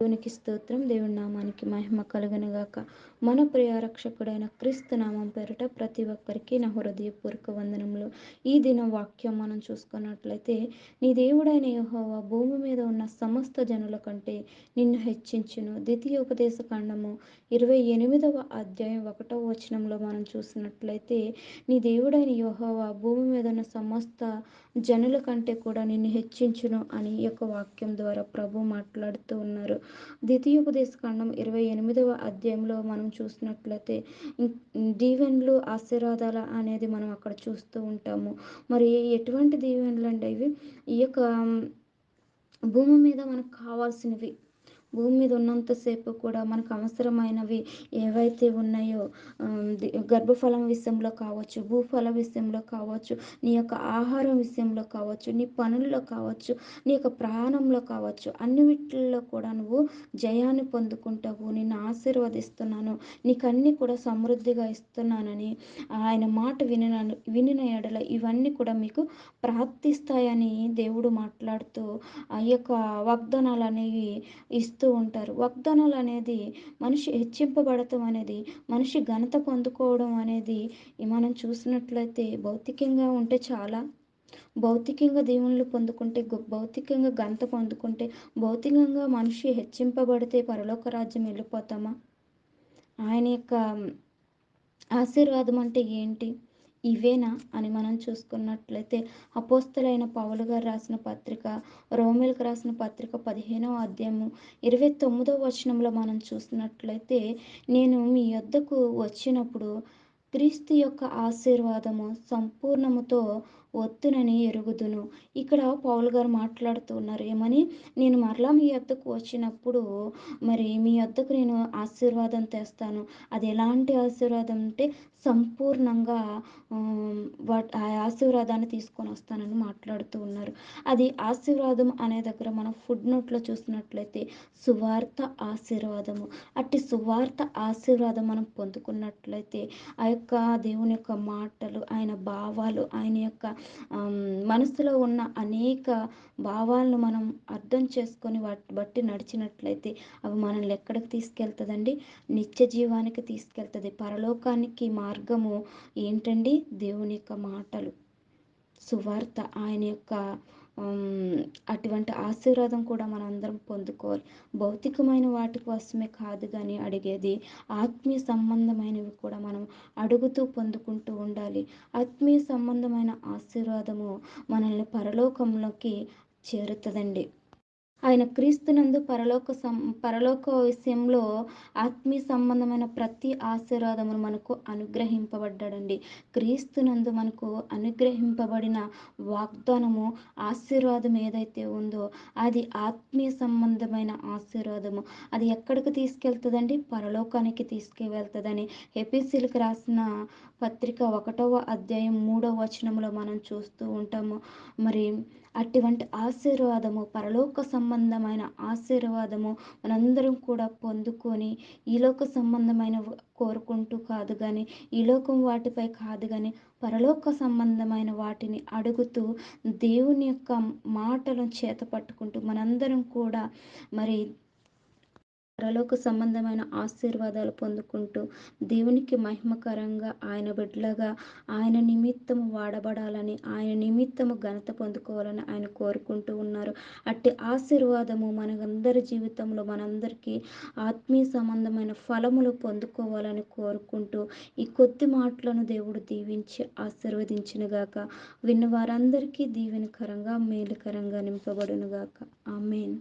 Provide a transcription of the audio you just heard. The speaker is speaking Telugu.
దేవునికి స్తోత్రం. దేవుని నామానికి మహిమ కలుగునుగాక. మన ప్రియ రక్షకుడైన క్రీస్తు నామం పేరిట ప్రతి ఒక్కరికి నా హృదయపూర్వక వందనములు. ఈ దిన వాక్యం మనం చూసుకున్నట్లయితే, నీ దేవుడైన యెహోవా భూమి మీద ఉన్న సమస్త జనుల కంటే నిన్ను హెచ్చించును. ద్వితీయోపదేశ కాండము 28వ అధ్యాయం 1వ వచనంలో మనం చూసినట్లయితే, నీ దేవుడైన యెహోవా భూమి మీద ఉన్న సమస్త జనుల కంటే కూడా నిన్ను హెచ్చించును అని ఈ యొక్క వాక్యం ద్వారా ప్రభు మాట్లాడుతూ ఉన్నారు. ద్వితీయోపదేశ కాండం 28వ అధ్యాయంలో మనం చూసినట్లయితే దీవెనలు ఆశీర్వాదాలు అనేది మనం అక్కడ చూస్తూ ఉంటాము. మరి ఎటువంటి దీవెనలు అంటే ఇవి ఈ యొక్క భూమి మీద మనకు కావాల్సినవి, భూమి మీద ఉన్నంతసేపు కూడా మనకు అవసరమైనవి ఏవైతే ఉన్నాయో, గర్భఫలం విషయంలో కావచ్చు, భూఫల విషయంలో కావచ్చు, నీ యొక్క ఆహారం విషయంలో కావచ్చు, నీ పనుల్లో కావచ్చు, నీ యొక్క ప్రాణంలో కావచ్చు, అన్ని వీటిల్లో కూడా నువ్వు జయాన్ని పొందుకుంటావు. నిన్ను ఆశీర్వదిస్తున్నాను, నీకు అన్నీ కూడా సమృద్ధిగా ఇస్తున్నానని ఆయన మాట వినిన ఎడల ఇవన్నీ కూడా మీకు ప్రాప్తిస్తాయని దేవుడు మాట్లాడుతూ ఆ యొక్క వాగ్దానాలు అనేవి ఇస్తూ ఉంటారు. వాగ్దానాలు అనేది మనిషి హెచ్చింపబడటం అనేది, మనిషి ఘనత పొందుకోవడం అనేది మనం చూసినట్లయితే భౌతికంగా ఉంటే చాలా, భౌతికంగా దీవెనలు పొందుకుంటే, భౌతికంగా ఘనత పొందుకుంటే, భౌతికంగా మనిషి హెచ్చింపబడితే పరలోక రాజ్యం వెళ్ళిపోతామా? ఆయన యొక్క ఆశీర్వాదం అంటే ఏంటి? ఇవేనా అని మనం చూసుకున్నట్లయితే, అపోస్తలైన పౌలు గారు రాసిన పత్రిక, రోమీయులకు రాసిన పత్రిక 15వ అధ్యాయము 29వ వచనంలో మనం చూసినట్లయితే, నేను మీ యొద్దకు వచ్చినప్పుడు క్రీస్తు యొక్క ఆశీర్వాదము సంపూర్ణముతో వత్తునని ఎరుగుదును. ఇక్కడ పౌలు గారు మాట్లాడుతూ ఉన్నారు ఏమని? నేను మరలా మీ యొద్దకు వచ్చినప్పుడు మరి మీ యొద్దకు నేను ఆశీర్వాదం తెస్తాను. అది ఎలాంటి ఆశీర్వాదం అంటే సంపూర్ణంగా ఆ ఆశీర్వాదాన్ని తీసుకొని వస్తానని మాట్లాడుతూ ఉన్నారు. అది ఆశీర్వాదం అనే దగ్గర మనం ఫుడ్ నోట్లో చూసినట్లయితే సువార్త ఆశీర్వాదము. అట్టి సువార్త ఆశీర్వాదం మనం పొందుకున్నట్లయితే ఆ యొక్క దేవుని యొక్క మాటలు, ఆయన భావాలు, ఆయన యొక్క మనసులో ఉన్న అనేక భావాలను మనం అర్థం చేసుకొని వాటి బట్టి నడిచినట్లయితే అవి మనల్ని ఎక్కడికి తీసుకెళ్తుందండి? నిత్య జీవానికి తీసుకెళ్తుంది. పరలోకానికి మార్గము ఏంటండి? దేవుని యొక్క మాటలు, సువార్త, ఆయన యొక్క అటువంటి ఆశీర్వాదం కూడా మనం అందరం పొందుకోవాలి. భౌతికమైన వాటి కోసమే కాదు కానీ అడిగేది, ఆత్మీయ సంబంధమైనవి కూడా మనం అడుగుతూ పొందుకుంటూ ఉండాలి. ఆత్మీయ సంబంధమైన ఆశీర్వాదము మనల్ని పరలోకంలోకి చేరుతుందండి. ఆయన క్రీస్తునందు పరలోక విషయంలో ఆత్మీయ సంబంధమైన ప్రతి ఆశీర్వాదమును మనకు అనుగ్రహింపబడ్డాడండి. క్రీస్తునందు మనకు అనుగ్రహింపబడిన వాగ్దానము, ఆశీర్వాదం ఏదైతే ఉందో అది ఆత్మీయ సంబంధమైన ఆశీర్వాదము. అది ఎక్కడికి తీసుకెళ్తుందండి? పరలోకానికి తీసుకువెళ్తుందని ఎఫెసీయులకు రాసిన పత్రిక 1వ అధ్యాయం 3వ వచనంలో మనం చూస్తూ ఉంటాము. మరి అటువంటి ఆశీర్వాదము, పరలోక సంబంధమైన ఆశీర్వాదము మనందరం కూడా పొందుకొని ఈ లోక సంబంధమైన కోరుకుంటూ కాదు కానీ, ఈ లోకం వాటిపై కాదు కానీ, పరలోక సంబంధమైన వాటిని అడుగుతూ దేవుని యొక్క మాటలను చేత పట్టుకుంటూ మనందరం కూడా మరి పరలోక సంబంధమైన ఆశీర్వాదాలు పొందుకుంటూ దేవునికి మహిమకరంగా ఆయన బిడ్డలుగా ఆయన నిమిత్తము వాడబడాలని, ఆయన నిమిత్తము ఘనత పొందుకోవాలని ఆయన కోరుకుంటూ ఉన్నారు. అట్టి ఆశీర్వాదము మనందరి జీవితంలో మనందరికీ ఆత్మీయ సంబంధమైన ఫలములు పొందుకోవాలని కోరుకుంటూ ఈ కొద్ది మాటలను దేవుడు దీవించి ఆశీర్వదించునుగాక. విన్న వారందరికీ దీవెనకరంగా మేలుకరంగా నింపబడునుగాక. ఆమేన్.